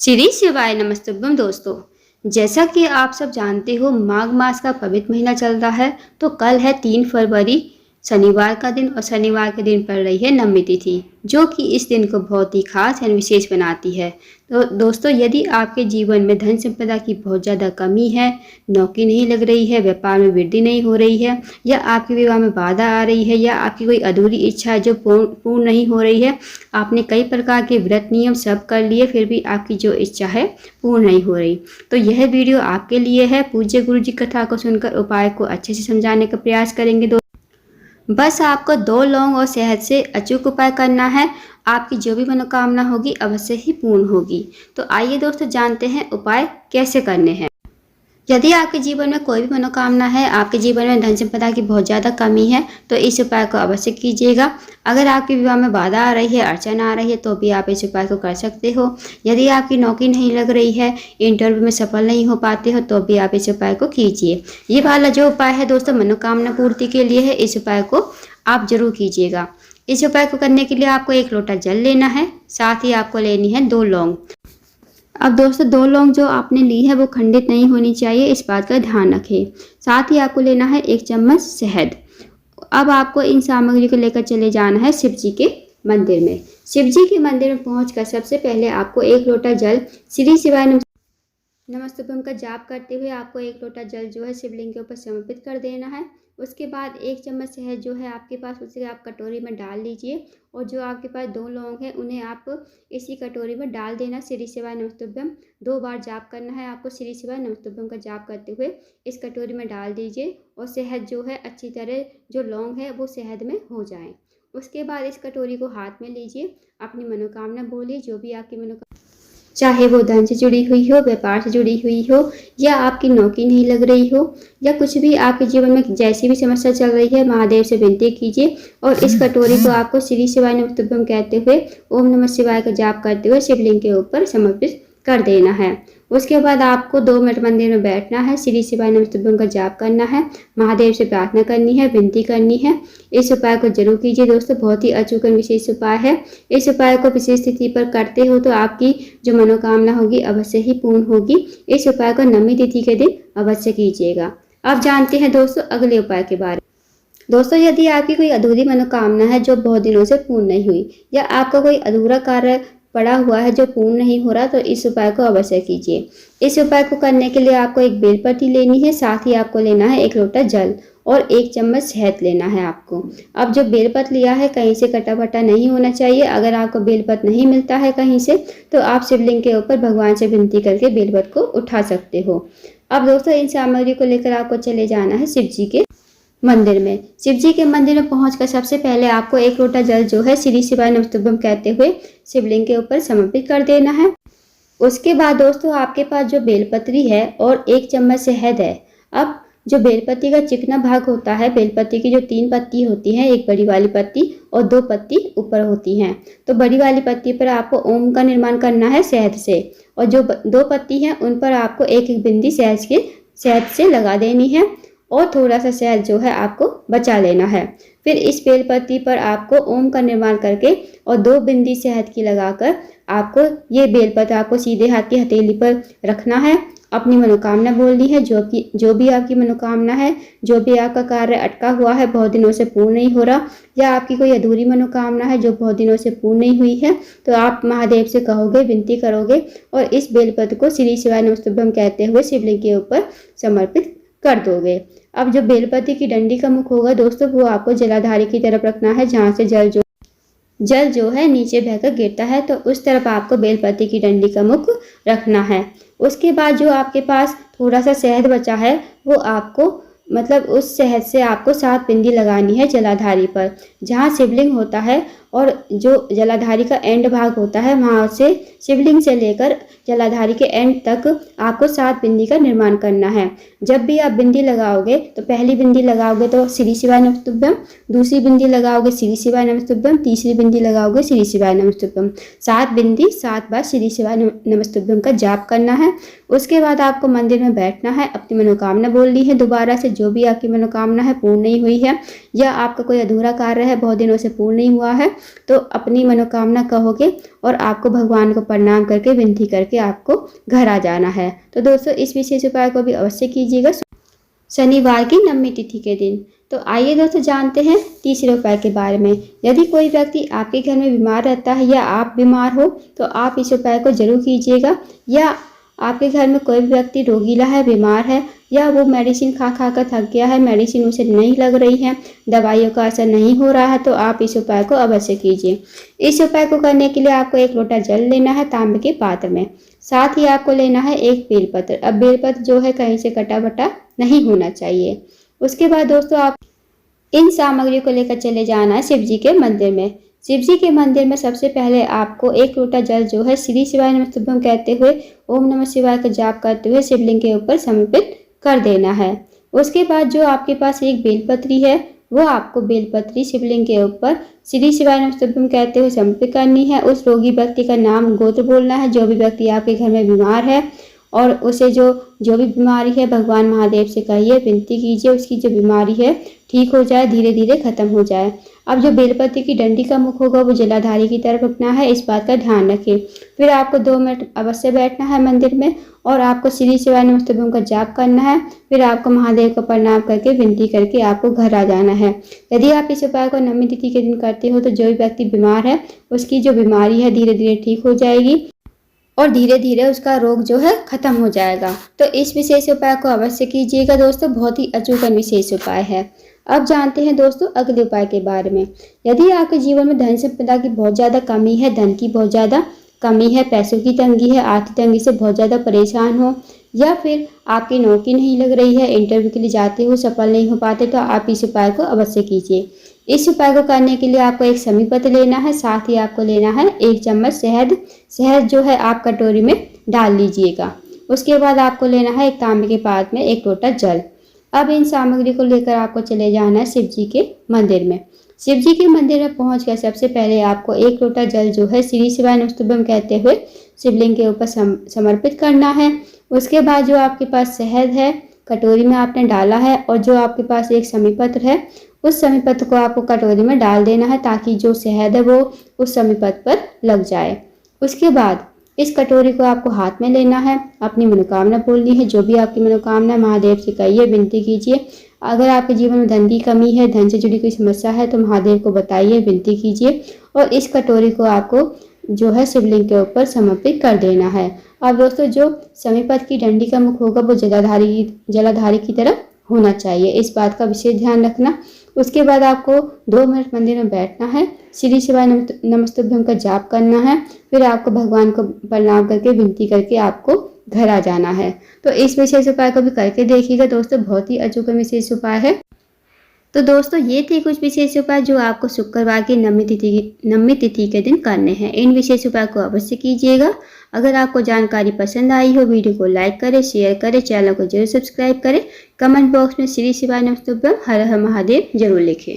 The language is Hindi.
श्री शिवाय नमस्तुभ्यम दोस्तों। जैसा कि आप सब जानते हो, माघ मास का पवित्र महीना चल रहा है। तो कल है 3 फरवरी, शनिवार का दिन, और शनिवार के दिन पड़ रही है नवमी तिथि, जो कि इस दिन को बहुत ही खास एवं विशेष बनाती है। तो दोस्तों, यदि आपके जीवन में धन संपदा की बहुत ज़्यादा कमी है, नौकरी नहीं लग रही है, व्यापार में वृद्धि नहीं हो रही है, या आपके विवाह में बाधा आ रही है, या आपकी कोई अधूरी इच्छा है जो पूर्ण नहीं हो रही है, आपने कई प्रकार के व्रत नियम सब कर लिए, फिर भी आपकी जो इच्छा है पूर्ण नहीं हो रही, तो यह वीडियो आपके लिए है। पूज्य गुरु जी कथा को सुनकर उपाय को अच्छे से समझाने का प्रयास करेंगे। बस आपको 2 लौंग और शहद से अचूक उपाय करना है। आपकी जो भी मनोकामना होगी अवश्य ही पूर्ण होगी। तो आइए दोस्तों, जानते हैं उपाय कैसे करने हैं। यदि आपके जीवन में कोई भी मनोकामना है, आपके जीवन में धन संपदा की बहुत ज़्यादा कमी है, तो इस उपाय को अवश्य कीजिएगा। अगर आपके विवाह में बाधा आ रही है, अड़चन आ रही है, तो भी आप इस उपाय को कर सकते हो। यदि आपकी नौकरी नहीं लग रही है, इंटरव्यू में सफल नहीं हो पाते हो, तो भी आप इस उपाय को कीजिए। ये वाला जो उपाय है दोस्तों, मनोकामना पूर्ति के लिए है। इस उपाय को आप जरूर कीजिएगा। इस उपाय को करने के लिए आपको 1 लोटा जल लेना है, साथ ही आपको लेनी है 2 लौंग। अब दोस्तों, 2 लौंग जो आपने ली है वो खंडित नहीं होनी चाहिए, इस बात का ध्यान रखें। साथ ही आपको लेना है 1 चम्मच शहद। अब आपको इन सामग्री को लेकर चले जाना है शिव जी के मंदिर में। शिव जी के मंदिर में पहुंचकर सबसे पहले आपको 1 लोटा जल श्री शिवाय नमस्तुभ्यम का जाप करते हुए आपको 1 लोटा जल जो है शिवलिंग के ऊपर समर्पित कर देना है। उसके बाद 1 चम्मच शहद जो है आपके पास, उसे आप कटोरी में डाल लीजिए, और जो आपके पास 2 लौंग हैं उन्हें आप इसी कटोरी में डाल देना। श्री शिवाय नमस्तुभ्यम 2 बार जाप करना है आपको। श्री शिवाय नमस्तुभ्यम का जाप करते हुए इस कटोरी में डाल दीजिए, और शहद जो है अच्छी तरह, जो लौंग है वो शहद में हो जाए। उसके बाद इस कटोरी को हाथ में लीजिए, अपनी मनोकामना बोलिए, जो भी आपकी मनोकामना, चाहे वो धन से जुड़ी हुई हो, व्यापार से जुड़ी हुई हो, या आपकी नौकरी नहीं लग रही हो, या कुछ भी आपके जीवन में जैसी भी समस्या चल रही है, महादेव से विनती कीजिए। और इस कटोरी को आपको श्री शिवाय नमस्तुभ्यम कहते हुए ओम नमः शिवाय का जाप करते हुए शिवलिंग के ऊपर समर्पित कर देना है। उसके बाद आपको 2 मिनट मंदिर में बैठना है, श्री शिवाय नमस्तुभ्यम का जाप करना है, महादेव से प्रार्थना करनी है, विनती करनी है। इस उपाय को जरूर कीजिए दोस्तों, बहुत ही अचूक विशेष उपाय है। इस उपाय को विशेष स्थिति पर करते हो तो आपकी जो मनोकामना होगी अवश्य ही पूर्ण होगी। इस उपाय को नवमी तिथि के दिन अवश्य कीजिएगा। अब जानते हैं दोस्तों अगले उपाय के बारे में। दोस्तों, यदि आपकी कोई अधूरी मनोकामना है जो बहुत दिनों से पूर्ण नहीं हुई, या आपका कोई अधूरा कार्य पड़ा हुआ है जो पूर्ण नहीं हो रहा, तो इस उपाय को अवश्य कीजिए। इस उपाय को करने के लिए आपको 1 बेलपत्ती लेनी है, साथ ही आपको लेना है 1 लोटा जल और 1 चम्मच शहद लेना है आपको। अब जो बेलपत्र लिया है कहीं से कटा फटा नहीं होना चाहिए। अगर आपको बेलपत्र नहीं मिलता है कहीं से, तो आप शिवलिंग के ऊपर भगवान से विनती करके बेलपत्र को उठा सकते हो। अब दोस्तों, इन सामग्री को लेकर आपको चले जाना है शिव जी के मंदिर में। शिव जी के मंदिर में पहुंचकर सबसे पहले आपको 1 लोटा जल जो है श्री शिवाय नमस्तुभ्यम कहते हुए शिवलिंग के ऊपर समर्पित कर देना है। उसके बाद दोस्तों, आपके पास जो बेलपत्री है और 1 चम्मच शहद है। अब जो बेलपत्ती का चिकना भाग होता है, बेलपत्ती की जो 3 पत्ती होती हैं, एक बड़ी वाली पत्ती और 2 पत्ती ऊपर होती हैं, तो बड़ी वाली पत्ती पर आपको ओम का निर्माण करना है शहद से, और जो 2 पत्ती हैं उन पर आपको 1-1 बिंदी शहद से लगा देनी है, और थोड़ा सा शहद जो है आपको बचा लेना है। फिर इस बेलपत्ती पर आपको ओम का निर्माण करके और 2 बिंदी शहद की लगाकर आपको ये बेलपत्र आपको सीधे हाथ की हथेली पर रखना है। अपनी मनोकामना बोलनी है, जो भी आपकी मनोकामना है, जो भी आपका कार्य अटका हुआ है, बहुत दिनों से पूर्ण नहीं हो रहा, या आपकी कोई अधूरी मनोकामना है जो बहुत दिनों से पूर्ण नहीं हुई है, तो आप महादेव से कहोगे, विनती करोगे, और इस बेलपत्र को श्री शिवाय नमस्तुभ्यम कहते हुए शिवलिंग के ऊपर समर्पित कर दोगे। अब जो बेलपत्ती की डंडी का मुख होगा दोस्तों, वो आपको जलाधारी की तरफ रखना है, जहाँ से जल जो है नीचे बहकर गिरता है, तो उस तरफ आपको बेलपत्ती की डंडी का मुख रखना है। उसके बाद जो आपके पास थोड़ा सा शहद बचा है, वो आपको उस शहद से आपको 7 बिंदी लगानी है जलाधारी पर, जहाँ शिवलिंग होता है, और जो जलाधारी का एंड भाग होता है वहाँ से शिवलिंग से लेकर जलाधारी के एंड तक आपको 7 बिंदी का निर्माण करना है। जब भी आप बिंदी लगाओगे तो पहली बिंदी लगाओगे तो श्री शिवाय नमस्तुभ्यम, दूसरी बिंदी लगाओगे श्री शिवाय नमस्तुभ्यम, तीसरी बिंदी लगाओगे श्री शिवाय नमस्तुभ्यम। 7 बिंदी 7 बार श्री शिवाय नमस्तुभ्यम का जाप करना है। उसके बाद आपको मंदिर में बैठना है, अपनी मनोकामना बोलनी है दोबारा से, जो भी आपकी मनोकामना है पूर्ण नहीं हुई है, या आपका कोई अधूरा कार्य है बहुत दिनों से पूर्ण नहीं हुआ है, तो अपनी मनोकामना कहोगे और आपको भगवान को प्रणाम करके विनती करके आपको घर आ जाना है। तो दोस्तों इस विशेष उपाय को भी अवश्य कीजिएगा शनिवार की नवमी तिथि के दिन। तो आइए दोस्तों जानते हैं तीसरे उपाय के बारे में। यदि कोई व्यक्ति आपके घर में बीमार रहता है या आप बीमार हो तो आप इस उपाय को जरूर कीजिएगा। या आपके घर में कोई भी व्यक्ति रोगीला है, बीमार है, या वो मेडिसिन खा खा कर थक गया है, मेडिसिन उसे नहीं लग रही है, दवाइयों का असर नहीं हो रहा है, तो आप इस उपाय को अवश्य कीजिए। इस उपाय को करने के लिए आपको 1 लोटा जल लेना है तांबे के पात्र में। साथ ही आपको लेना है एक बेलपत्र। अब बेलपत्र जो है कहीं से कटा बटा नहीं होना चाहिए। उसके बाद दोस्तों आप इन सामग्रियों को लेकर चले जाना है शिव जी के मंदिर में। शिव जी के मंदिर में सबसे पहले आपको 1 लोटा जल जो है श्री शिवाय नमस्तुभ्यम कहते हुए ओम नमः शिवाय का जाप करते हुए शिवलिंग के ऊपर समर्पित कर देना है। उसके बाद जो आपके पास एक बेलपत्री है वो आपको बेलपत्री शिवलिंग के ऊपर श्री शिवाय नमस्तुभ्यम कहते हुए समर्पित करनी है। उस रोगी व्यक्ति का नाम गोत्र बोलना है, जो भी व्यक्ति आपके घर में बीमार है, और उसे जो भी बीमारी है भगवान महादेव से कहिए, विनती कीजिए उसकी जो बीमारी है ठीक हो जाए, धीरे धीरे खत्म हो जाए। अब जो बेलपत्र की डंडी का मुख होगा वो जलाधारी की तरफ रखना है, इस बात का ध्यान रखें। फिर आपको 2 मिनट अवश्य बैठना है मंदिर में और आपको श्री शिवाय नमस्तुभ्यम का जाप करना है। फिर आपको महादेव को प्रणाम करके विनती करके आपको घर आ जाना है। यदि आप इस उपाय को नवमी तिथि के दिन करते हो तो जो भी व्यक्ति बीमार है उसकी जो बीमारी है धीरे धीरे ठीक हो जाएगी और धीरे धीरे उसका रोग जो है खत्म हो जाएगा। तो इस विशेष उपाय को अवश्य कीजिएगा दोस्तों, बहुत ही अचूक विशेष उपाय है। अब जानते हैं दोस्तों अगले उपाय के बारे में। यदि आपके जीवन में धन संपदा की बहुत ज़्यादा कमी है, धन की बहुत ज़्यादा कमी है, पैसों की तंगी है, आर्थिक तंगी से बहुत ज़्यादा परेशान हो, या फिर आपकी नौकरी नहीं लग रही है, इंटरव्यू के लिए जाते हो सफल नहीं हो पाते, तो आप इस उपाय को अवश्य कीजिए। इस उपाय को करने के लिए आपको एक समी पत्र लेना है, साथ ही आपको लेना है 1 चम्मच शहद। शहद जो है आप कटोरी में डाल लीजिएगा। उसके बाद आपको लेना है एक तांबे के पात्र में 1 लोटा जल। अब इन सामग्री को लेकर आपको चले जाना है शिव जी के मंदिर में। शिव जी के मंदिर में पहुंचकर सबसे पहले आपको 1 लोटा जल जो है श्री शिवाय नमस्तुभ्यम कहते हुए शिवलिंग के ऊपर समर्पित करना है। उसके बाद जो आपके पास शहद है कटोरी में आपने डाला है, और जो आपके पास एक समी पत्र है उस समी पत्र को आपको कटोरी में डाल देना है ताकि जो शहद है वो उस समी पत्र पर लग जाए। उसके बाद इस कटोरी को आपको हाथ में लेना है, अपनी मनोकामना बोलनी है, जो भी आपकी मनोकामना महादेव से कहिए, विनती कीजिए। अगर आपके जीवन में धन की कमी है, धन से जुड़ी कोई समस्या है तो महादेव को बताइए, विनती कीजिए, और इस कटोरी को आपको जो है शिवलिंग के ऊपर समर्पित कर देना है। अब दोस्तों जो समीपत की डंडी का मुख होगा वो जलाधारी की तरफ होना चाहिए, इस बात का विशेष ध्यान रखना। उसके बाद आपको 2 मिनट मंदिर में बैठना है, श्री शिवाय नमस्तुभ्यम का जाप करना है, फिर आपको भगवान को प्रणाम करके विनती करके आपको घर आ जाना है। तो इस विशेष उपाय को भी करके देखिएगा दोस्तों, बहुत ही अचूक विशेष उपाय है। तो दोस्तों ये थे कुछ विशेष उपाय जो आपको शुक्रवार की नवमी तिथि के दिन करने हैं। इन विशेष उपाय को अवश्य कीजिएगा। अगर आपको जानकारी पसंद आई हो वीडियो को लाइक करें, शेयर करें, चैनल को जरूर सब्सक्राइब करें। कमेंट बॉक्स में श्री शिवाय नमस्तुभ्यम हर हर महादेव जरूर लिखें।